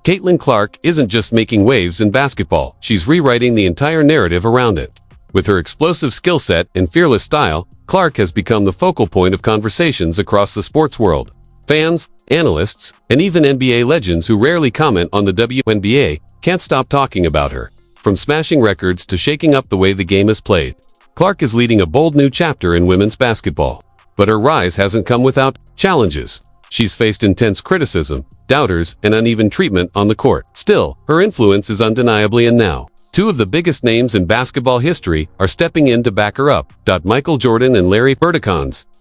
Caitlin Clark isn't just making waves in basketball, she's rewriting the entire narrative around it. With her explosive skill set and fearless style, Clark has become the focal point of conversations across the sports world. Fans, analysts, and even NBA legends who rarely comment on the WNBA can't stop talking about her. From smashing records to shaking up the way the game is played, Clark is leading a bold new chapter in women's basketball. But her rise hasn't come without challenges. She's faced intense criticism, doubters, and uneven treatment on the court. Still, her influence is undeniably and now. Two of the biggest names in basketball history are stepping in to back her up. Michael Jordan and Larry Bird,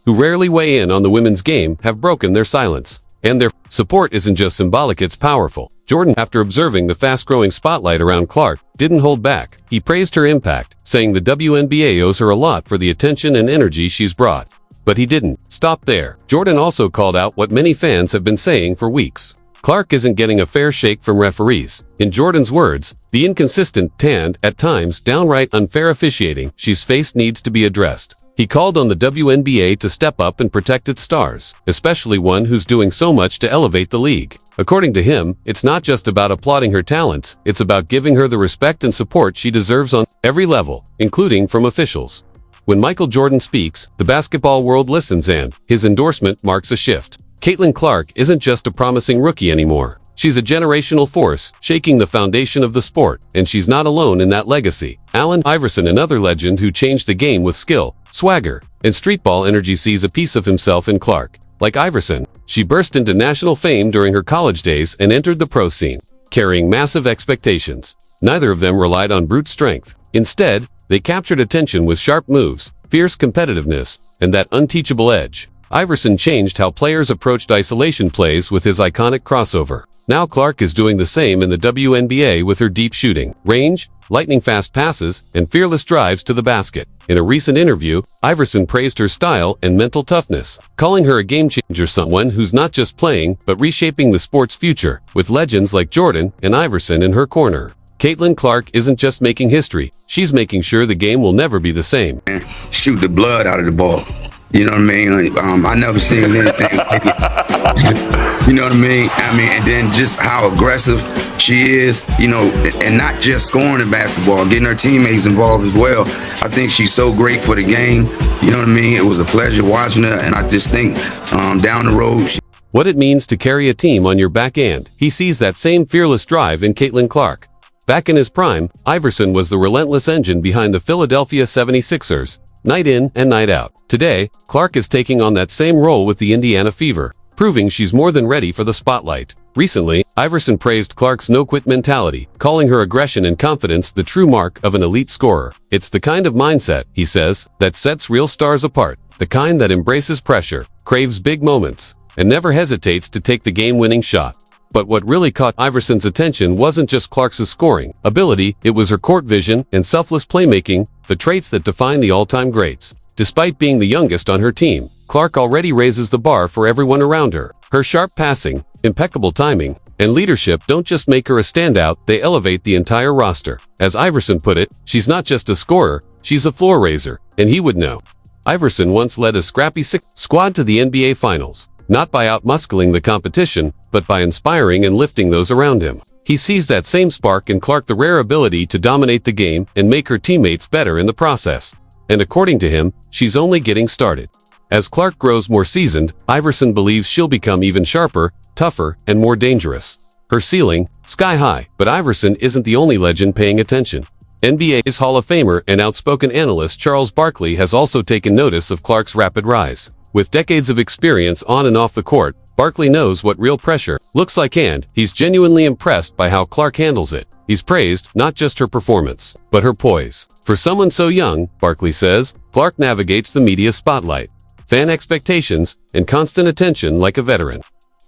who rarely weigh in on the women's game, have broken their silence. And their support isn't just symbolic, it's powerful. Jordan, after observing the fast-growing spotlight around Clark, didn't hold back. He praised her impact, saying the WNBA owes her a lot for the attention and energy she's brought. But he didn't stop there. Jordan also called out what many fans have been saying for weeks. Clark isn't getting a fair shake from referees. In Jordan's words, the inconsistent and, at times, downright unfair officiating she's faced needs to be addressed. He called on the WNBA to step up and protect its stars, especially one who's doing so much to elevate the league. According to him, it's not just about applauding her talents, it's about giving her the respect and support she deserves on every level, including from officials. When Michael Jordan speaks, the basketball world listens, and his endorsement marks a shift. Caitlin Clark isn't just a promising rookie anymore. She's a generational force, shaking the foundation of the sport, and she's not alone in that legacy. Allen Iverson, another legend who changed the game with skill, swagger, and streetball energy, sees a piece of himself in Clark. Like Iverson, she burst into national fame during her college days and entered the pro scene, carrying massive expectations. Neither of them relied on brute strength. Instead, they captured attention with sharp moves, fierce competitiveness, and that unteachable edge. Iverson changed how players approached isolation plays with his iconic crossover. Now Clark is doing the same in the WNBA with her deep shooting, range, lightning-fast passes, and fearless drives to the basket. In a recent interview, Iverson praised her style and mental toughness, calling her a game-changer, someone who's not just playing, but reshaping the sport's future, with legends like Jordan and Iverson in her corner. Caitlin Clark isn't just making history, she's making sure the game will never be the same. Shoot the blood out of the ball. You know what I mean? I never seen anything like it. You know what I mean? And then just how aggressive she is, and not just scoring in basketball, getting her teammates involved as well. I think she's so great for the game. You know what I mean? It was a pleasure watching her, and I just think down the road, what it means to carry a team on your back end. He sees that same fearless drive in Caitlin Clark. Back in his prime, Iverson was the relentless engine behind the Philadelphia 76ers, night in and night out. Today, Clark is taking on that same role with the Indiana Fever, proving she's more than ready for the spotlight. Recently, Iverson praised Clark's no-quit mentality, calling her aggression and confidence the true mark of an elite scorer. It's the kind of mindset, he says, that sets real stars apart, the kind that embraces pressure, craves big moments, and never hesitates to take the game-winning shot. But what really caught Iverson's attention wasn't just Clark's scoring ability, it was her court vision and selfless playmaking, the traits that define the all-time greats. Despite being the youngest on her team, Clark already raises the bar for everyone around her. Her sharp passing, impeccable timing, and leadership don't just make her a standout, they elevate the entire roster. As Iverson put it, she's not just a scorer, she's a floor raiser, and he would know. Iverson once led a scrappy squad to the NBA Finals, not by outmuscling the competition, but by inspiring and lifting those around him. He sees that same spark in Clark, the rare ability to dominate the game and make her teammates better in the process. And according to him, she's only getting started. As Clark grows more seasoned, Iverson believes she'll become even sharper, tougher, and more dangerous. Her ceiling, sky high, but Iverson isn't the only legend paying attention. NBA's Hall of Famer and outspoken analyst Charles Barkley has also taken notice of Clark's rapid rise. With decades of experience on and off the court, Barkley knows what real pressure looks like, and he's genuinely impressed by how Clark handles it. He's praised not just her performance, but her poise. For someone so young, Barkley says, Clark navigates the media spotlight, fan expectations, and constant attention like a veteran.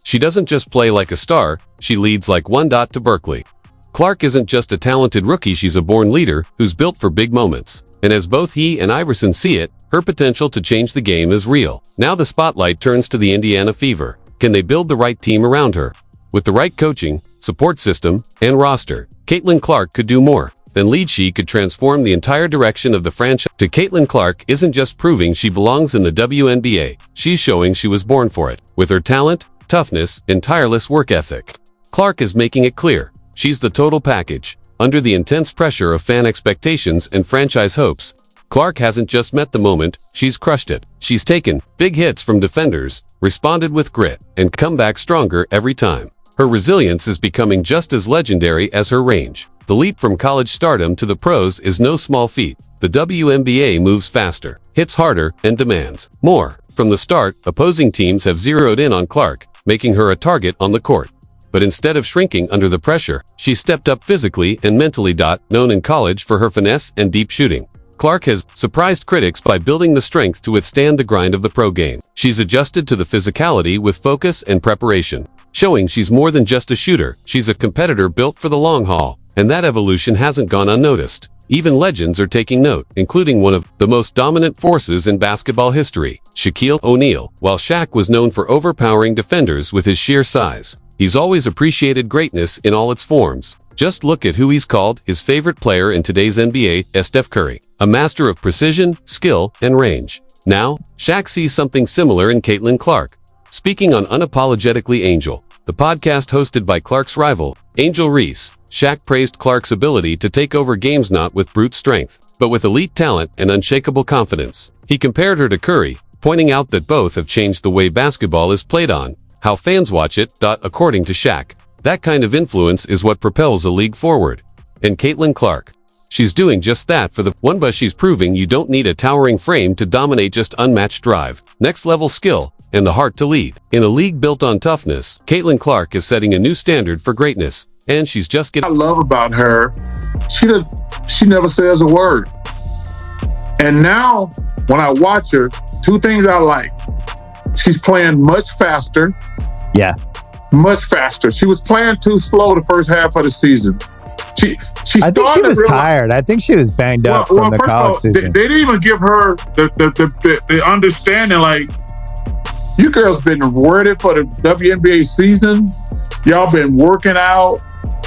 She doesn't just play like a star, she leads like one. To Barkley, Clark isn't just a talented rookie, she's a born leader who's built for big moments. And as both he and Iverson see it, her potential to change the game is real. Now the spotlight turns to the Indiana Fever. Can they build the right team around her? With the right coaching, support system, and roster, Caitlin Clark could do more than lead. She could transform the entire direction of the franchise. Caitlin Clark isn't just proving she belongs in the WNBA, she's showing she was born for it. With her talent, toughness, and tireless work ethic, Clark is making it clear. She's the total package. Under the intense pressure of fan expectations and franchise hopes, Clark hasn't just met the moment, she's crushed it. She's taken big hits from defenders, responded with grit, and come back stronger every time. Her resilience is becoming just as legendary as her range. The leap from college stardom to the pros is no small feat. The WNBA moves faster, hits harder, and demands more. From the start, opposing teams have zeroed in on Clark, making her a target on the court. But instead of shrinking under the pressure, she stepped up physically and mentally. Known in college for her finesse and deep shooting, Clark has surprised critics by building the strength to withstand the grind of the pro game. She's adjusted to the physicality with focus and preparation, showing she's more than just a shooter. She's a competitor built for the long haul, and that evolution hasn't gone unnoticed. Even legends are taking note, including one of the most dominant forces in basketball history, Shaquille O'Neal. While Shaq was known for overpowering defenders with his sheer size, he's always appreciated greatness in all its forms. Just look at who he's called his favorite player in today's NBA, Steph Curry, a master of precision, skill, and range. Now, Shaq sees something similar in Caitlin Clark. Speaking on Unapologetically Angel, the podcast hosted by Clark's rival, Angel Reese, Shaq praised Clark's ability to take over games not with brute strength, but with elite talent and unshakable confidence. He compared her to Curry, pointing out that both have changed the way basketball is played on, how fans watch it. According to Shaq, that kind of influence is what propels a league forward. And Caitlin Clark, she's doing just that for the one, but she's proving you don't need a towering frame to dominate, just unmatched drive, next-level skill, and the heart to lead. In a league built on toughness, Caitlin Clark is setting a new standard for greatness, and she's just getting... I love about her, she never says a word. And now, when I watch her, two things I like. She's playing much faster. Yeah. Much faster. She was playing too slow the first half of the season. I think she was tired. I think she was banged up from the college season. They didn't even give her the understanding, like, you girls been ready for the WNBA season. Y'all been working out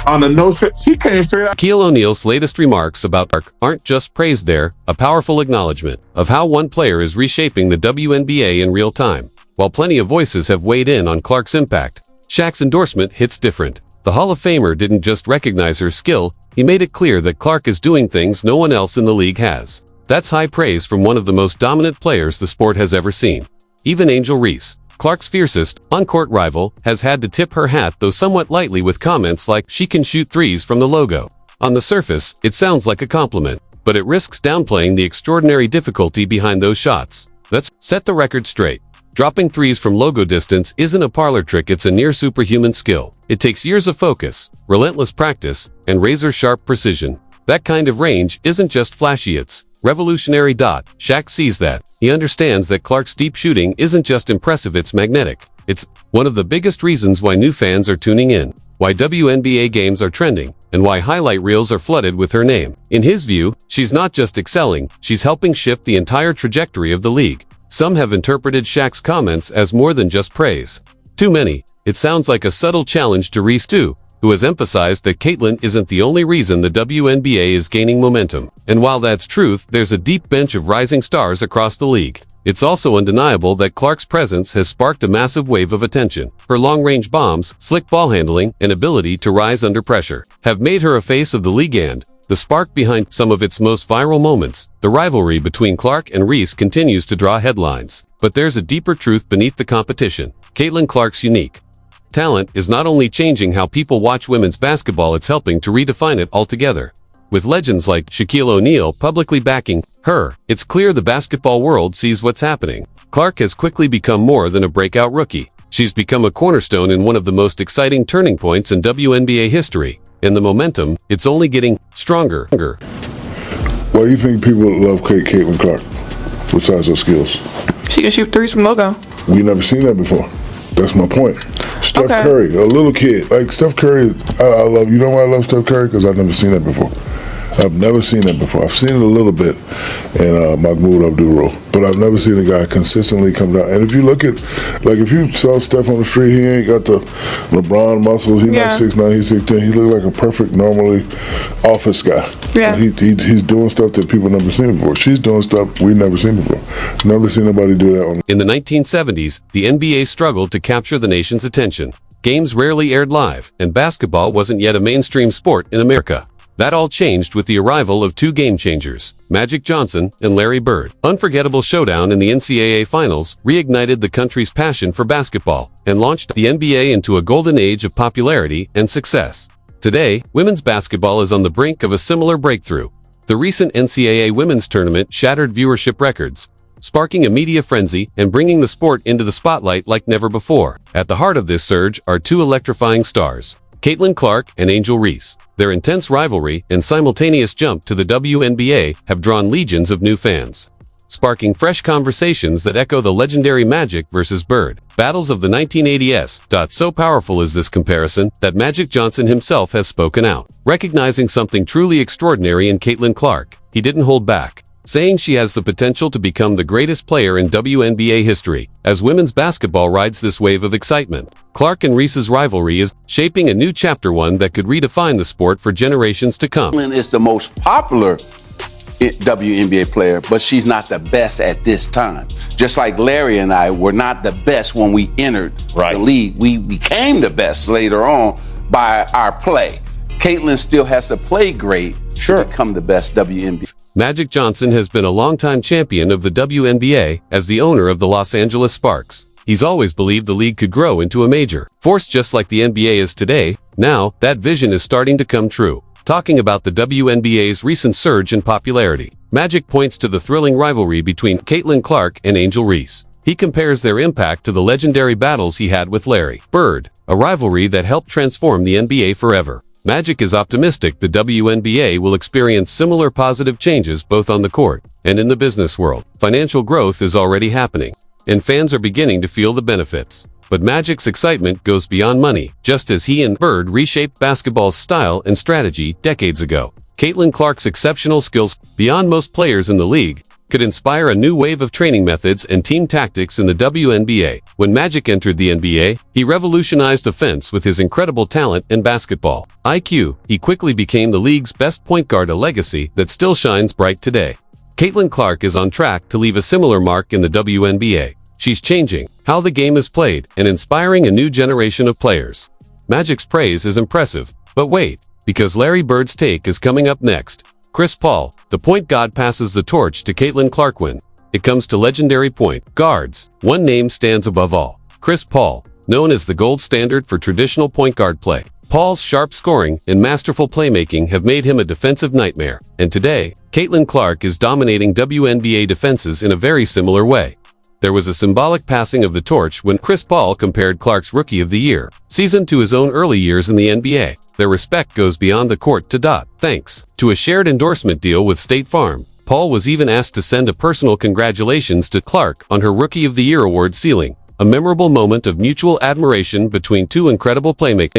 on the nose. She came straight out. Shaquille O'Neal's latest remarks about Clark aren't just praise, they're a powerful acknowledgement of how one player is reshaping the WNBA in real time. While plenty of voices have weighed in on Clark's impact, Shaq's endorsement hits different. The Hall of Famer didn't just recognize her skill, he made it clear that Clark is doing things no one else in the league has. That's high praise from one of the most dominant players the sport has ever seen. Even Angel Reese, Clark's fiercest on-court rival, has had to tip her hat, though somewhat lightly, with comments like she can shoot threes from the logo. On the surface, it sounds like a compliment, but it risks downplaying the extraordinary difficulty behind those shots. Let's set the record straight. Dropping threes from logo distance isn't a parlor trick, it's a near superhuman skill. It takes years of focus, relentless practice, and razor-sharp precision. That kind of range isn't just flashy, it's revolutionary. Shaq sees that. He understands that Clark's deep shooting isn't just impressive, it's magnetic. It's one of the biggest reasons why new fans are tuning in, why WNBA games are trending, and why highlight reels are flooded with her name. In his view, she's not just excelling, she's helping shift the entire trajectory of the league. Some have interpreted Shaq's comments as more than just praise. Too many. It sounds like a subtle challenge to Reese too, who has emphasized that Caitlin isn't the only reason the WNBA is gaining momentum. And while that's truth, there's a deep bench of rising stars across the league. It's also undeniable that Clark's presence has sparked a massive wave of attention. Her long-range bombs, slick ball handling, and ability to rise under pressure have made her a face of the league, and the spark behind some of its most viral moments. The rivalry between Clark and Reese continues to draw headlines. But there's a deeper truth beneath the competition. Caitlin Clark's unique talent is not only changing how people watch women's basketball, it's helping to redefine it altogether. With legends like Shaquille O'Neal publicly backing her, it's clear the basketball world sees what's happening. Clark has quickly become more than a breakout rookie. She's become a cornerstone in one of the most exciting turning points in WNBA history. And the momentum, it's only getting stronger. Why do you think people love Caitlin Clark, besides her skills? She can shoot threes from logo. We never seen that before. That's my point. Steph Okay. Curry, a little kid. Like Steph Curry, I love, you know why I love Steph Curry? Because I've never seen that before. I've never seen that before. I've seen it a little bit in Mahmoud Abdul-Roh, but I've never seen a guy consistently come down. And if you look at, like, if you saw Steph on the street, he ain't got the LeBron muscles. He's not 6'9", he's 6'10". He look like a perfect, normally office guy. Yeah. He's doing stuff that people never seen before. She's doing stuff we've never seen before. Never seen nobody do that on. In the 1970s, the NBA struggled to capture the nation's attention. games rarely aired live, and basketball wasn't yet a mainstream sport in America. That all changed with the arrival of two game changers, Magic Johnson and Larry Bird. Unforgettable showdown in the NCAA Finals reignited the country's passion for basketball and launched the NBA into a golden age of popularity and success. Today, women's basketball is on the brink of a similar breakthrough. The recent NCAA women's tournament shattered viewership records, sparking a media frenzy and bringing the sport into the spotlight like never before. At the heart of this surge are two electrifying stars, Caitlin Clark and Angel Reese. Their intense rivalry and simultaneous jump to the WNBA have drawn legions of new fans, sparking fresh conversations that echo the legendary Magic versus Bird battles of the 1980s. So powerful is this comparison that Magic Johnson himself has spoken out. Recognizing something truly extraordinary in Caitlin Clark, he didn't hold back, saying she has the potential to become the greatest player in WNBA history. As women's basketball rides this wave of excitement, Clark and Reese's rivalry is shaping a new chapter, one that could redefine the sport for generations to come. Caitlin is the most popular WNBA player, but she's not the best at this time. Just like Larry and I were not the best when we entered the league. We became the best later on by our play. Caitlin still has to play great to become the best WNBA. Magic Johnson has been a longtime champion of the WNBA as the owner of the Los Angeles Sparks. He's always believed the league could grow into a major force just like the NBA is today. Now, that vision is starting to come true. Talking about the WNBA's recent surge in popularity, Magic points to the thrilling rivalry between Caitlin Clark and Angel Reese. He compares their impact to the legendary battles he had with Larry Bird, a rivalry that helped transform the NBA forever. Magic is optimistic the WNBA will experience similar positive changes both on the court and in the business world. Financial growth is already happening, and fans are beginning to feel the benefits. But Magic's excitement goes beyond money, just as he and Bird reshaped basketball's style and strategy decades ago. Caitlin Clark's exceptional skills, beyond most players in the league, could inspire a new wave of training methods and team tactics in the WNBA. When Magic entered the NBA, he revolutionized offense with his incredible talent and basketball IQ. He quickly became the league's best point guard, a legacy that still shines bright today. Caitlin Clark is on track to leave a similar mark in the WNBA. She's changing how the game is played and inspiring a new generation of players. Magic's praise is impressive, but wait, because Larry Bird's take is coming up next. Chris Paul, the point god, passes the torch to Caitlin Clark. When it comes to legendary point guards, one name stands above all: Chris Paul, known as the gold standard for traditional point guard play. Paul's sharp scoring and masterful playmaking have made him a defensive nightmare, and today, Caitlin Clark is dominating WNBA defenses in a very similar way. There was a symbolic passing of the torch when Chris Paul compared Clark's Rookie of the Year season to his own early years in the NBA. Their respect goes beyond the court to thanks to a shared endorsement deal with State Farm. Paul was even asked to send a personal congratulations to Clark on her Rookie of the Year award, sealing a memorable moment of mutual admiration between two incredible playmakers.